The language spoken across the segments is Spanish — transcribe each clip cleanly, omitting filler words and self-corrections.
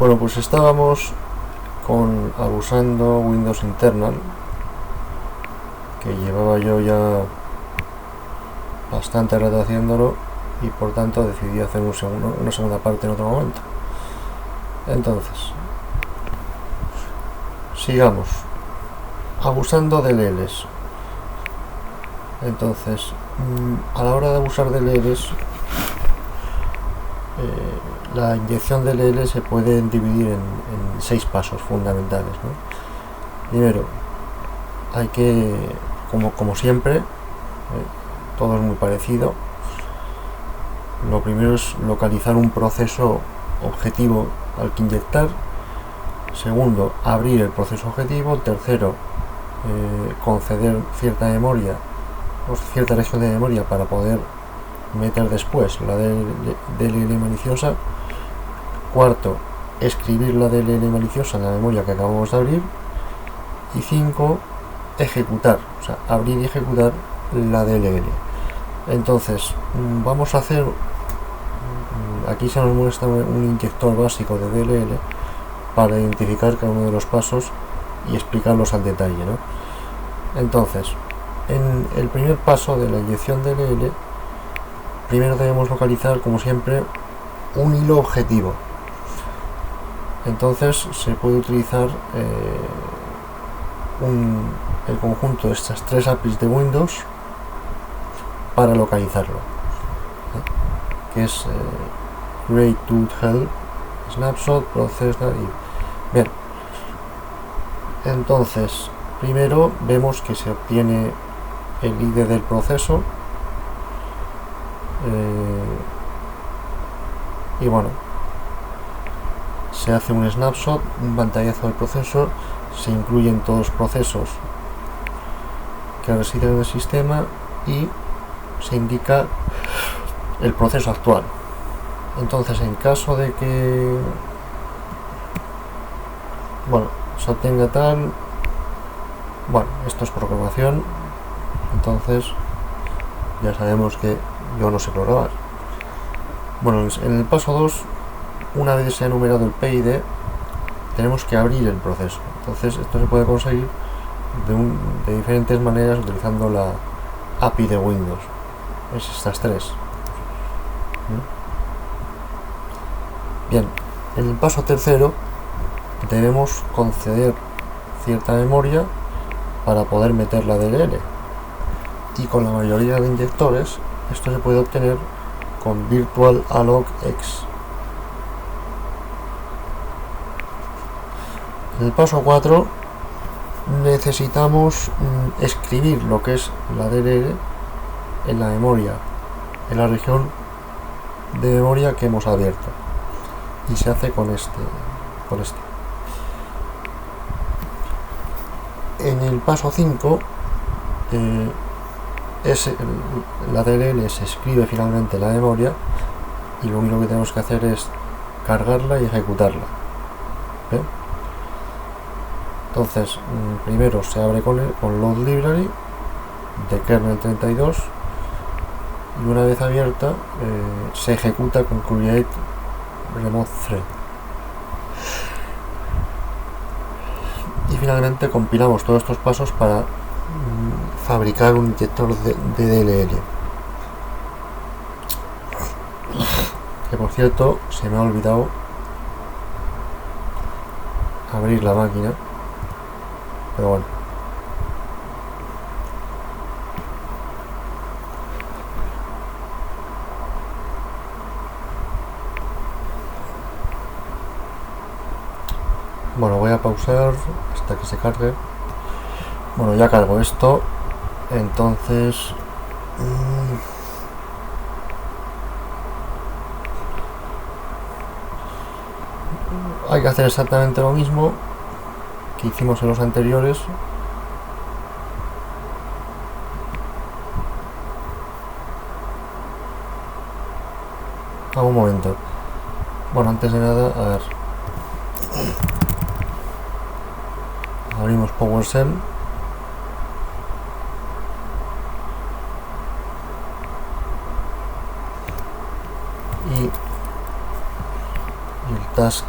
Bueno, pues estábamos abusando Windows Internal, que llevaba yo ya bastante rato haciéndolo y por tanto decidí hacer una segunda parte en otro momento. Entonces, sigamos abusando de DLLs. Entonces, a la hora de abusar de DLLs, la inyección de DLL se puede dividir en 6 pasos fundamentales, ¿no? Primero, hay que, como siempre, todo es muy parecido. Lo primero es localizar un proceso objetivo al que inyectar. Segundo, abrir el proceso objetivo. Tercero, conceder cierta memoria o cierta región de memoria para poder meter después la DLL maliciosa. Cuarto, escribir la DLL maliciosa en la memoria que acabamos de abrir. Y 5, ejecutar, o sea, abrir y ejecutar la DLL. Entonces, vamos a hacer, aquí se nos muestra un inyector básico de DLL para identificar cada uno de los pasos y explicarlos al detalle, ¿no? Entonces, en el primer paso de la inyección de DLL, primero debemos localizar, como siempre, un hilo objetivo. Entonces se puede utilizar el conjunto de estas 3 APIs de Windows para localizarlo, que es Create to Help, Snapshot, Process y bien. Entonces, primero vemos que se obtiene el ID del proceso y bueno, se hace un snapshot, un pantallazo del proceso, se incluyen todos los procesos que residen en el sistema y se indica el proceso actual. Entonces, en caso de que se obtenga tal, esto es programación, entonces ya sabemos que yo no sé programar. En el paso 2, una vez se ha enumerado el PID, tenemos que abrir el proceso. Entonces esto se puede conseguir de diferentes maneras utilizando la API de Windows. Es estas 3. Bien, en el paso tercero debemos conceder cierta memoria para poder meter la DLL. Y con la mayoría de inyectores esto se puede obtener con Virtual Alloc X. En el paso 4 necesitamos escribir lo que es la DLL en la memoria, en la región de memoria que hemos abierto, y se hace con este. En el paso 5 la DLL se escribe finalmente en la memoria y lo único que tenemos que hacer es cargarla y ejecutarla. ¿Bien? Entonces, primero se abre con Load Library de kernel 32 y una vez abierta se ejecuta con Create Remote Thread. Y finalmente compilamos todos estos pasos para fabricar un inyector de DLL. Que por cierto, se me ha olvidado abrir la máquina. Pero bueno. Voy a pausar hasta que se cargue. Ya cargo esto. Entonces hay que hacer exactamente lo mismo que hicimos en los anteriores. Un momento. Antes de nada, a ver. Abrimos PowerShell. Y el task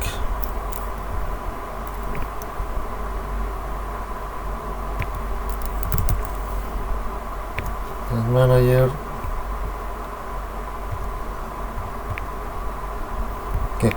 Manager. ¿Qué?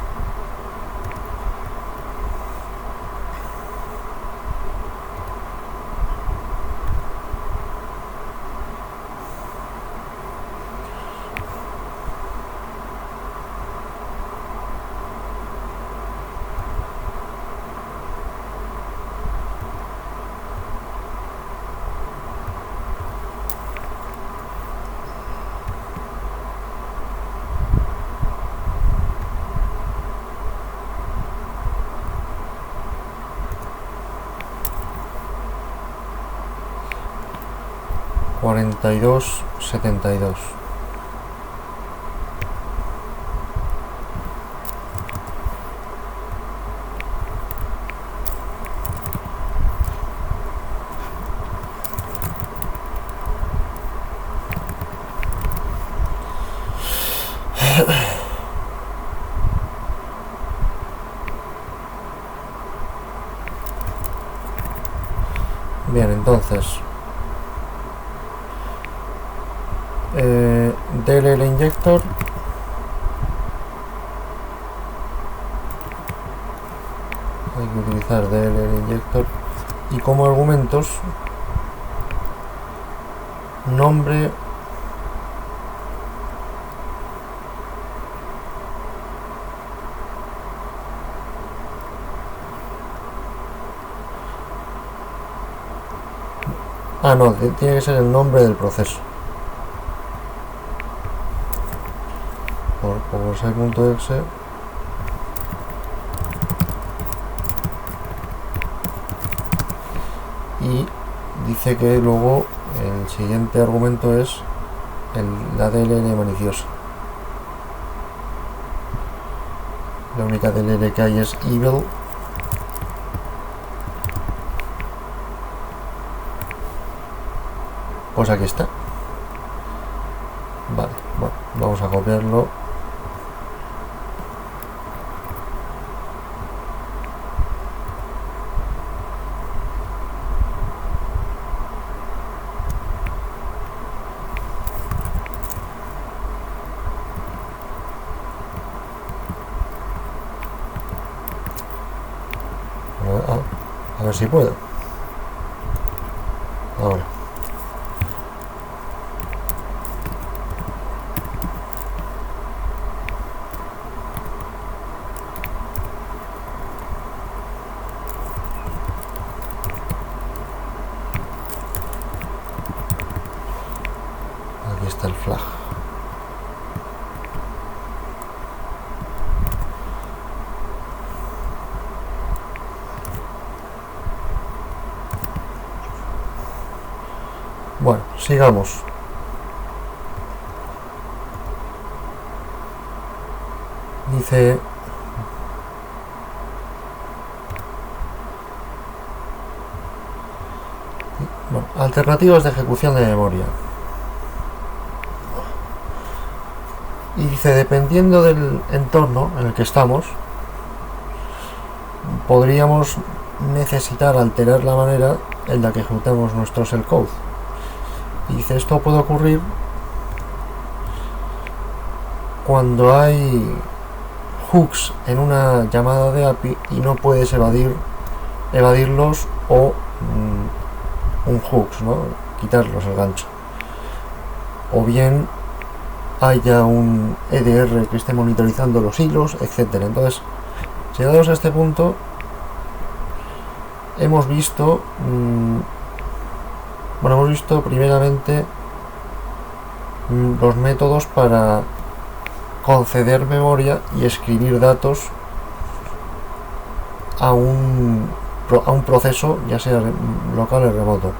$42.72. Bien, entonces DLL Injector, hay que utilizar DLL Injector, y como argumentos nombre, no, tiene que ser el nombre del proceso. Por PowerShell.exe y dice que luego el siguiente argumento es la DLL maliciosa. La única DLL que hay es evil. Pues aquí está. Vale, bueno, vamos a copiarlo. A ver si puedo. Ahora. Aquí está el flag. Bueno, sigamos. Dice bueno, alternativas de ejecución de memoria. Y dice, dependiendo del entorno en el que estamos, podríamos necesitar alterar la manera en la que ejecutamos nuestro shellcode. Y dice, esto puede ocurrir cuando hay hooks en una llamada de API y no puedes evadirlos o un hooks, ¿no? Quitarlos el gancho. O bien haya un EDR que esté monitorizando los hilos, etcétera. Entonces, llegados a este punto, hemos visto primeramente los métodos para conceder memoria y escribir datos a un proceso, ya sea local o remoto.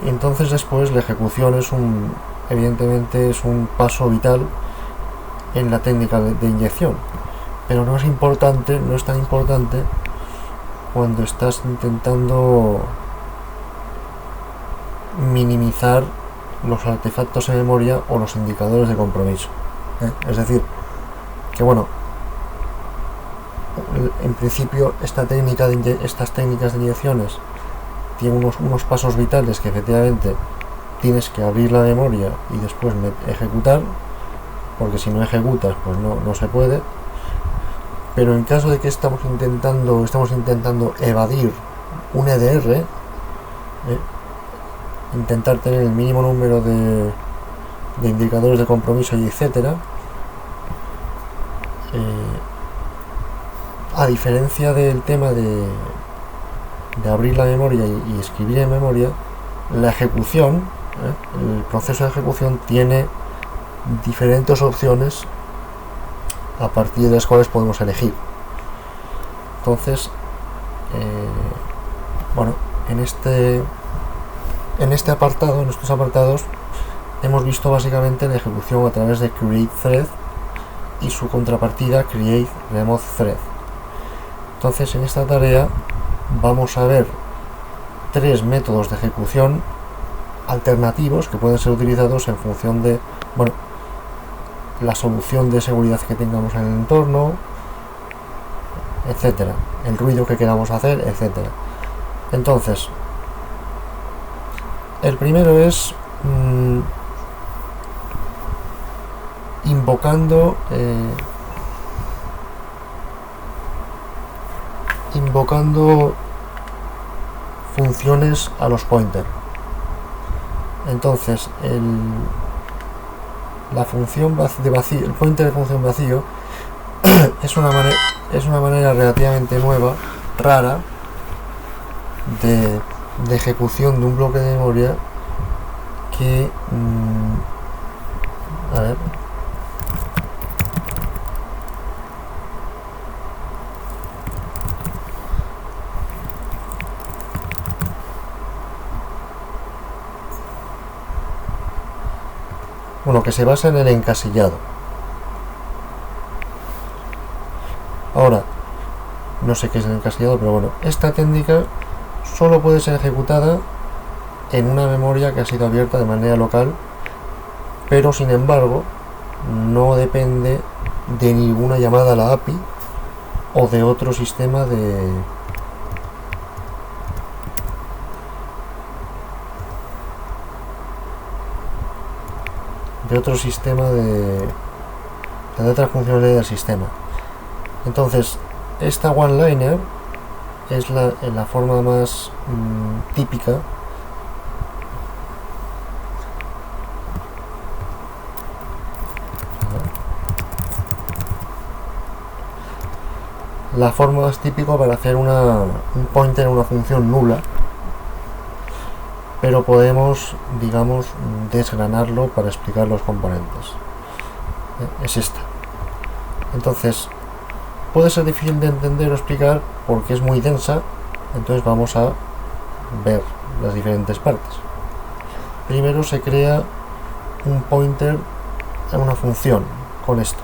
Entonces después la ejecución evidentemente es un paso vital en la técnica de inyección, pero no es tan importante cuando estás intentando minimizar los artefactos en memoria o los indicadores de compromiso. Es decir, que bueno, en principio estas técnicas de inyecciones tienen unos pasos vitales que efectivamente tienes que abrir la memoria y después ejecutar, porque si no ejecutas pues no se puede. Pero en caso de que estamos intentando evadir un EDR, intentar tener el mínimo número de indicadores de compromiso y etcétera, a diferencia del tema de abrir la memoria y escribir en memoria, la ejecución, el proceso de ejecución tiene diferentes opciones a partir de las cuales podemos elegir. Entonces, bueno, en estos apartados hemos visto básicamente la ejecución a través de createThread y su contrapartida createRemoteThread. Entonces, en esta tarea vamos a ver 3 métodos de ejecución alternativos que pueden ser utilizados en función de, bueno, la solución de seguridad que tengamos en el entorno, etcétera, el ruido que queramos hacer, etcétera. Entonces, el primero es invocando funciones a los pointers. Entonces, la función de vacío, el pointer de función vacío es una manera relativamente nueva, rara, de ejecución de un bloque de memoria que a ver, bueno, que se basa en el encasillado. Ahora, no sé qué es el encasillado, pero bueno, esta técnica solo puede ser ejecutada en una memoria que ha sido abierta de manera local, pero sin embargo no depende de ninguna llamada a la API o de otro sistema de otra funcionalidad del sistema. Entonces, esta one-liner es la forma más típica para hacer un pointer en una función nula, pero podemos, digamos, desgranarlo para explicar los componentes. Es esta. Entonces, puede ser difícil de entender o explicar porque es muy densa, entonces vamos a ver las diferentes partes. Primero se crea un pointer en una función con esto.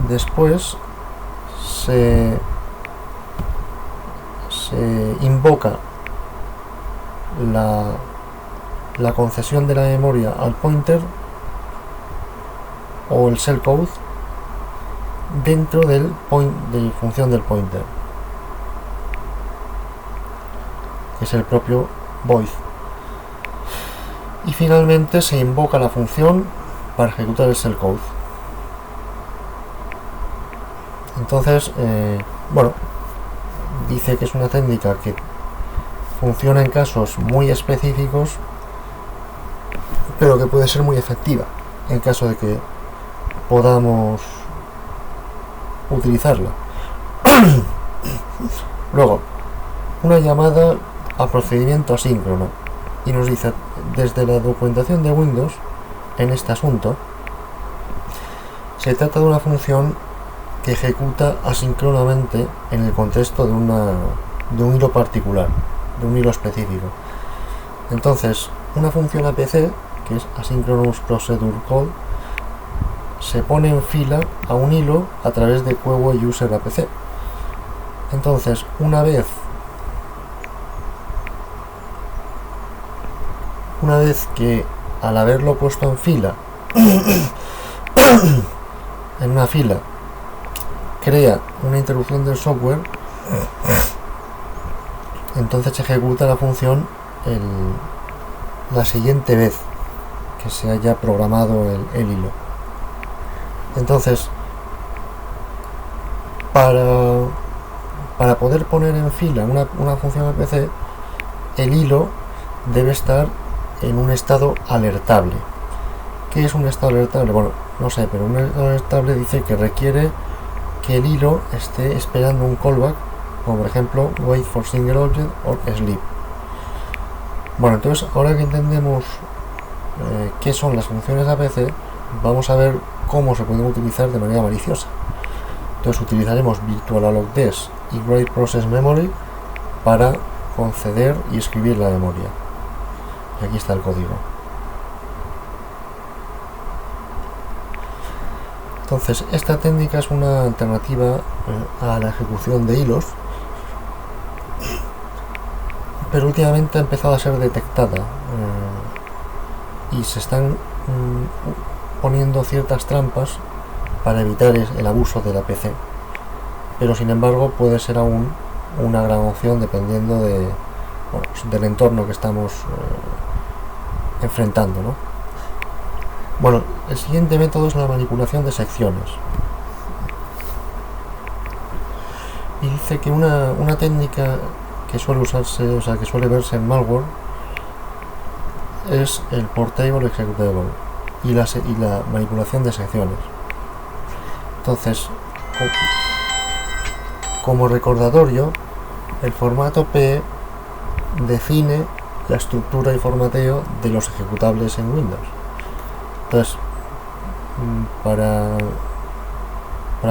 Después se invoca la concesión de la memoria al pointer o el shellcode dentro de la función del pointer, que es el propio void. Y finalmente se invoca la función para ejecutar el shellcode. Entonces, bueno, dice que es una técnica que funciona en casos muy específicos, pero que puede ser muy efectiva en caso de que podamos utilizarla. Luego, una llamada a procedimiento asíncrono, y nos dice desde la documentación de Windows en este asunto, se trata de una función que ejecuta asíncronamente en el contexto de un hilo particular, de un hilo específico. Entonces, una función APC, que es Asynchronous Procedure Call, se pone en fila a un hilo a través de Queue User APC. Entonces, una vez que al haberlo puesto en fila en una fila crea una interrupción del software, entonces ejecuta la función la siguiente vez que se haya programado el hilo. Entonces, para poder poner en fila una función APC, el hilo debe estar en un estado alertable. ¿Qué es un estado alertable? Bueno, no sé, pero un estado alertable dice que requiere que el hilo esté esperando un callback, como por ejemplo wait for single object o sleep. Bueno, entonces ahora que entendemos qué son las funciones APC, vamos a ver cómo se pueden utilizar de manera maliciosa. Entonces utilizaremos virtual alloc des y write process memory para conceder y escribir la memoria. Y aquí está el código. Entonces, esta técnica es una alternativa a la ejecución de hilos, pero últimamente ha empezado a ser detectada y se están poniendo ciertas trampas para evitar el abuso de la PC, pero sin embargo puede ser aún una gran opción dependiendo del entorno que estamos enfrentando, ¿no? Bueno, el siguiente método es la manipulación de secciones. Y dice que una técnica que suele usarse, o sea, que suele verse en malware, es el portable executable y la manipulación de secciones. Entonces, como recordatorio, el formato PE define la estructura y formateo de los ejecutables en Windows. Entonces, para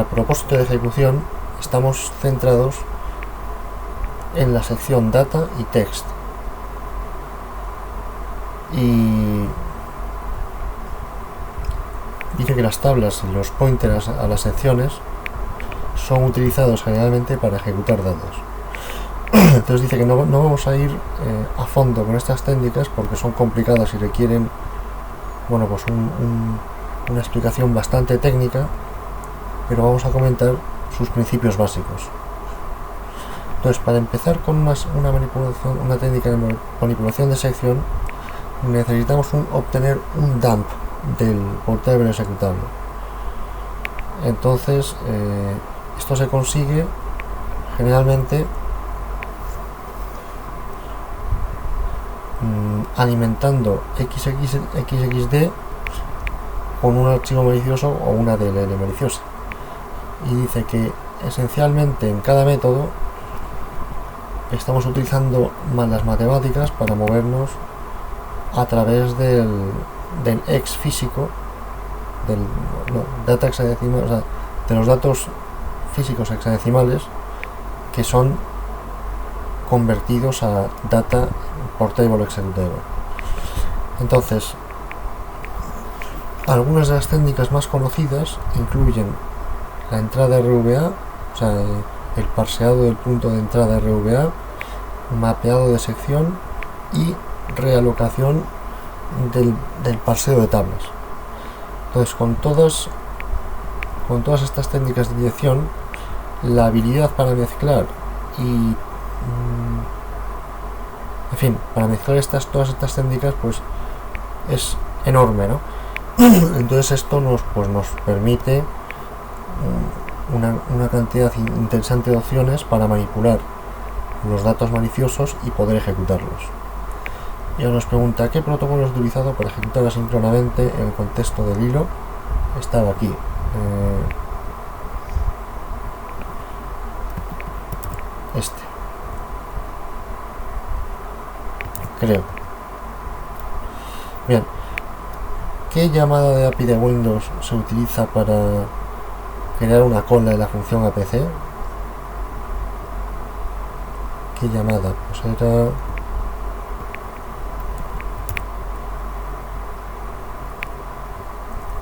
propósito de ejecución, estamos centrados en la sección data y text. Y dice que las tablas y los pointers a las secciones son utilizados generalmente para ejecutar datos. Entonces dice que no vamos a ir a fondo con estas técnicas porque son complicadas y requieren, bueno, pues una explicación bastante técnica, pero vamos a comentar sus principios básicos. Entonces, para empezar con una técnica de manipulación de sección, necesitamos obtener un dump del portable ejecutable. Entonces, esto se consigue generalmente alimentando XXD con un archivo malicioso o una DLL maliciosa. Y dice que esencialmente en cada método estamos utilizando las matemáticas para movernos a través del X físico, data hexadecimal, o sea, de los datos físicos hexadecimales que son convertidos a data portable executable. Entonces, algunas de las técnicas más conocidas incluyen la entrada RVA, o sea, el parseado del punto de entrada RVA, mapeado de sección y realocación del parseo de tablas. Entonces, con todas estas técnicas de dirección, la habilidad para mezclar y en fin, para mezclar todas estas técnicas, pues es enorme, ¿no? Entonces esto nos permite una cantidad interesante de opciones para manipular los datos maliciosos y poder ejecutarlos. Y ahora nos pregunta ¿qué protocolo es utilizado para ejecutar asíncronamente en el contexto del hilo? Estaba aquí. Creo. Bien. ¿Qué llamada de API de Windows se utiliza para crear una cola de la función APC? ¿Qué llamada? Pues era...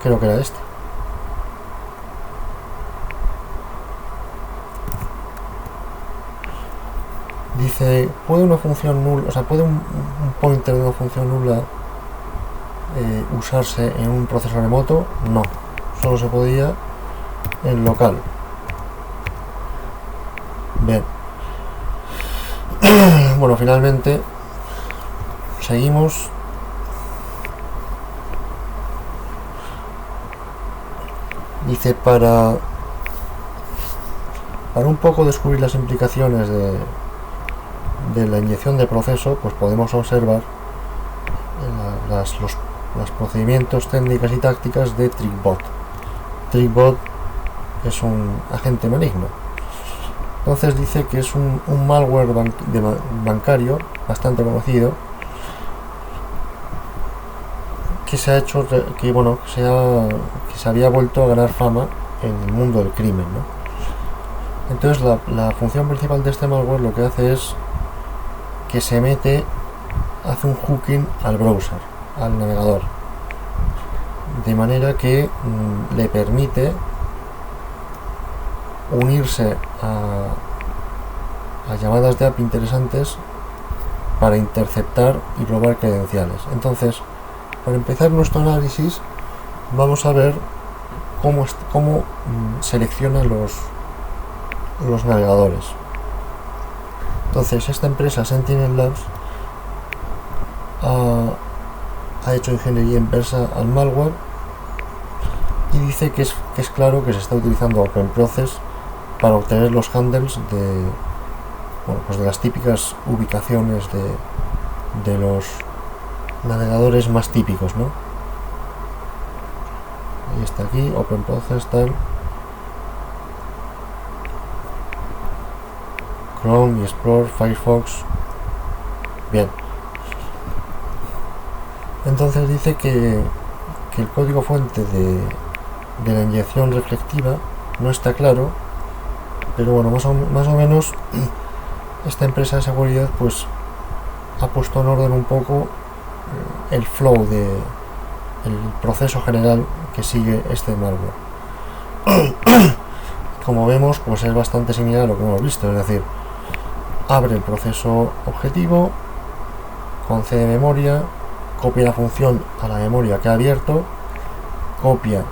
creo que era este. Dice, ¿puede una función nula, o sea, puede un pointer de una función nula usarse en un proceso remoto? No, solo se podía en local. Bien. Bueno, finalmente seguimos Dice, para un poco descubrir las implicaciones de la inyección de proceso, pues podemos observar los procedimientos, técnicas y tácticas de TrickBot. TrickBot es un agente maligno. Entonces dice que es un malware bancario bastante conocido, que se ha hecho, que se había vuelto a ganar fama en el mundo del crimen, ¿no? Entonces la función principal de este malware lo que hace es que hace un hooking al browser, al navegador, de manera que le permite unirse a llamadas de API interesantes para interceptar y robar credenciales. Entonces, para empezar nuestro análisis, vamos a ver cómo selecciona los navegadores. Entonces, esta empresa Sentinel Labs ha hecho ingeniería inversa al malware y dice que es claro que se está utilizando OpenProcess para obtener los handles de las típicas ubicaciones de los navegadores más típicos, ¿no? Ahí está, aquí OpenProcess, tal, Chrome y Explorer, Firefox. Bien, entonces dice que el código fuente de la inyección reflectiva no está claro, pero bueno, más o menos esta empresa de seguridad pues ha puesto en orden un poco el flow el proceso general que sigue este malware. Como vemos, pues es bastante similar a lo que hemos visto, es decir, abre el proceso objetivo, concede memoria, copia la función a la memoria que ha abierto, copia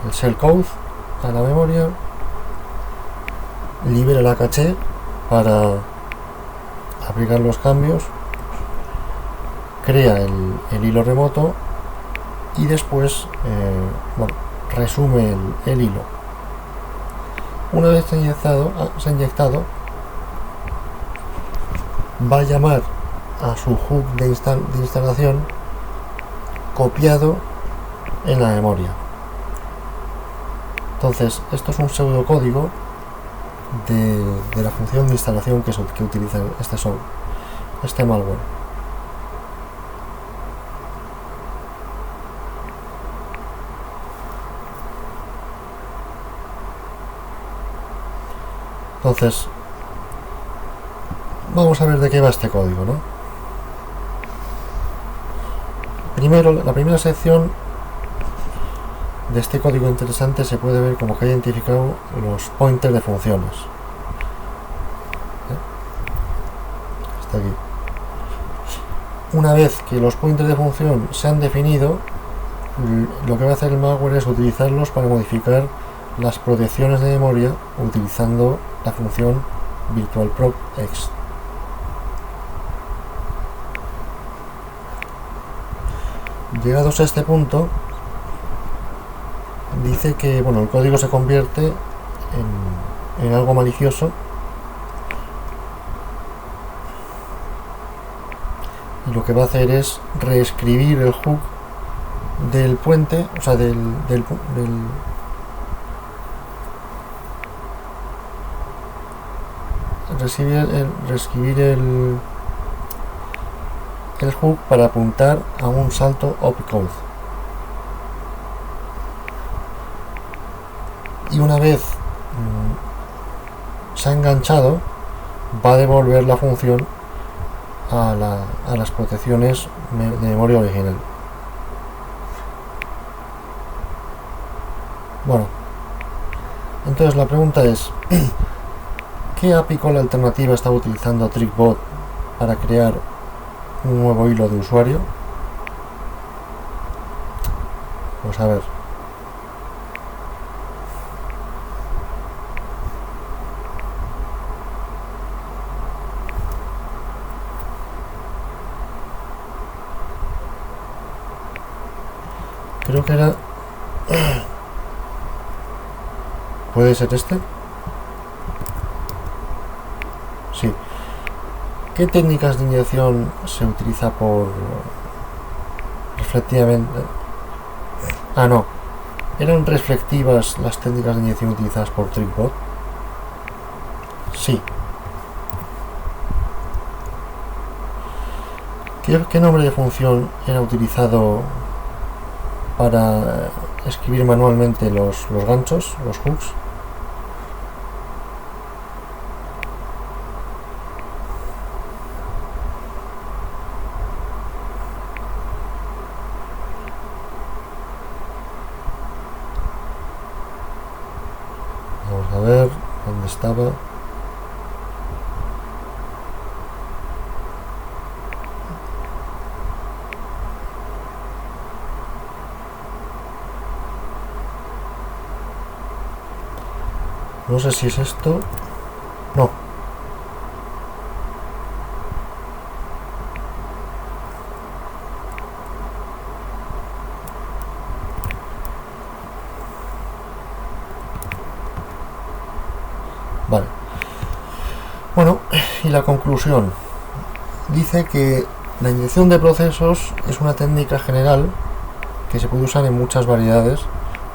el shellcode a la memoria, libera la caché para aplicar los cambios, crea el hilo remoto y después resume el hilo. Una vez se ha inyectado, va a llamar a su hook de instalación copiado en la memoria. Entonces, esto es un pseudocódigo de la función de instalación que utiliza este malware. Entonces, vamos a ver de qué va este código, ¿no? Primero, la primera sección de este código interesante se puede ver como que ha identificado los pointers de funciones. Está aquí. Una vez que los pointers de función se han definido, lo que va a hacer el malware es utilizarlos para modificar las protecciones de memoria utilizando la función virtualprocx. Llegados a este punto, dice que el código se convierte en algo malicioso y lo que va a hacer es reescribir el hook del puente, o sea, reescribir el hook para apuntar a un salto opcode. Y una vez se ha enganchado, va a devolver la función a las protecciones de memoria original. Bueno, entonces la pregunta es ¿qué API call alternativa está utilizando TrickBot para crear un nuevo hilo de usuario? Pues a ver. Creo que era ¿Puede ser este? Sí. ¿Qué técnicas de inyección se utiliza por reflectivamente? Ah, no. ¿Eran reflectivas las técnicas de inyección utilizadas por TrickBot? Sí. ¿Qué nombre de función era utilizado para escribir manualmente los ganchos, los hooks? Vamos a ver dónde estaba. No sé si es esto. No. Vale. Bueno, y la conclusión. Dice que la inyección de procesos es una técnica general que se puede usar en muchas variedades,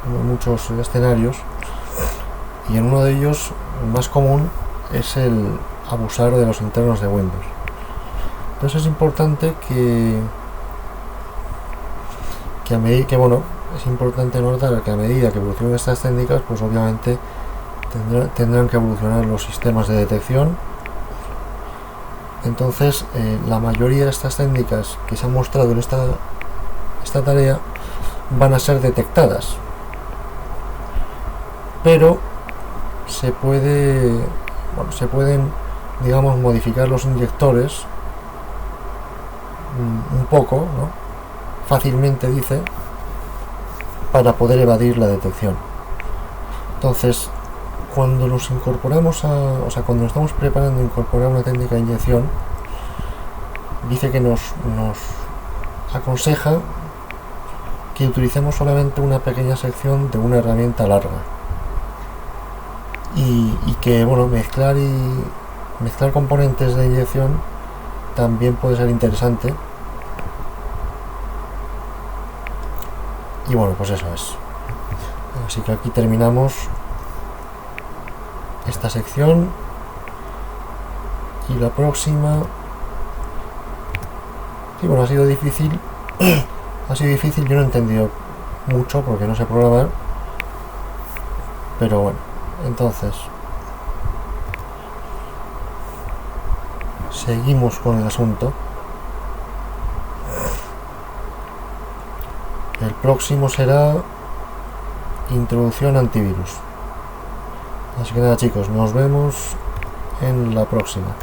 en muchos escenarios, y en uno de ellos, el más común, es el abusar de los internos de Windows. Entonces es importante que a medida que, bueno, es importante notar que a medida que evolucionen estas técnicas, pues obviamente tendrán que evolucionar los sistemas de detección. Entonces la mayoría de estas técnicas que se han mostrado en esta tarea van a ser detectadas, pero se pueden, digamos, modificar los inyectores un poco, ¿no? Fácilmente, dice, para poder evadir la detección. Entonces, cuando nos incorporamos cuando nos estamos preparando a incorporar una técnica de inyección, dice que nos aconseja que utilicemos solamente una pequeña sección de una herramienta larga, y que, bueno, mezclar componentes de inyección también puede ser interesante. Y bueno, pues eso es. Así que aquí terminamos esta sección, y la próxima, sí, bueno, ha sido difícil, yo no he entendido mucho porque no sé programar, pero bueno, entonces seguimos con el asunto. El próximo será introducción antivirus. Así que nada, chicos, nos vemos en la próxima.